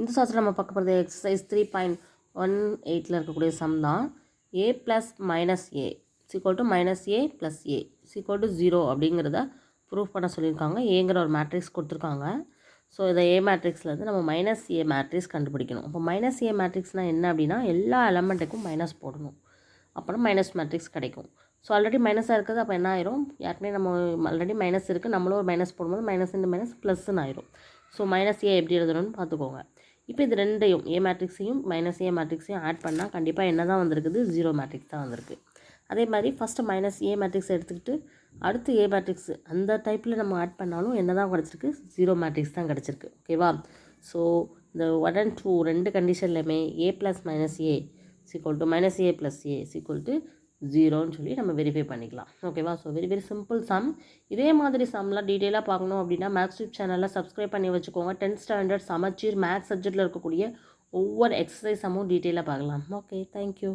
இந்த சாப்டர் நம்ம பார்க்க போகிறது எக்ஸசைஸ் 3.18 இருக்கக்கூடிய சம் தான். a + -a -a + a = 0 அப்படிங்கிறத ப்ரூஃப் பண்ண சொல்லியிருக்காங்க. ஏங்கிற ஒரு மேட்ரிக்ஸ் கொடுத்துருக்காங்க. ஸோ இதை ஏ மேட்ரிக்ஸ்லேருந்து நம்ம -a மேட்ரிக்ஸ் கண்டுபிடிக்கணும். அப்போ -a மேட்ரிக்ஸ்னால் என்ன அப்படின்னா எல்லா எலமெண்ட்டுக்கும் மைனஸ் போடணும். அப்புறம் மைனஸ் மேட்ரிக்ஸ் கிடைக்கும். ஸோ ஆல்ரெடி மைனஸாக இருக்குது. அப்போ என்ன ஆயிரும், ஏற்கனவே நம்ம ஆல்ரெடி மைனஸ் இருக்குது, நம்மளும் ஒரு மைனஸ் போடும்போது மைனஸ் இன்ட்டு மைனஸ் ப்ளஸ்ன்னு ஆயிரும். ஸோ -a எப்படி எழுதணும்னு பார்த்துக்கோங்க. இப்போ இது ரெண்டையும் ஏ மேட்ரிக்ஸையும் -a மேட்ரிக்ஸையும் ஆட் பண்ணால் கண்டிப்பாக என்ன தான் வந்திருக்குது, 0 மேட்ரிக்ஸ் தான் வந்திருக்கு. அதே மாதிரி ஃபஸ்ட்டு -a மேட்ரிக்ஸ் எடுத்துக்கிட்டு அடுத்து ஏ மேட்ரிக்ஸ் அந்த டைப்பில் நம்ம ஆட் பண்ணாலும் என்ன தான் கிடச்சிருக்கு, 0 மேட்ரிக்ஸ் தான் கிடச்சிருக்கு. ஓகேவா? ஸோ இந்த 1 and 2 ரெண்டு கண்டிஷன்லையுமே a + -a -a + a 0ன்னு சொல்லி நம்ம வெரிஃபை பண்ணிக்கலாம். ஓகேவா? So very simple some. இதே மாதிரி சம்லாம் டீட்டெயிலாக பார்க்கணும் அப்படின்னா மேக்ஸ் டியூப் சேனலில் சப்ஸ்கிரைப் பண்ணி வச்சுக்கோங்க. 10th ஸ்டாண்டர்ட் சமச்சீர் மேக்ஸ் சப்ஜெக்டில் இருக்கக்கூடிய ஒவ்வொரு எக்ஸசைஸ் சம்மும் டீட்டெயிலாக பார்க்கலாம். Okay, thank you.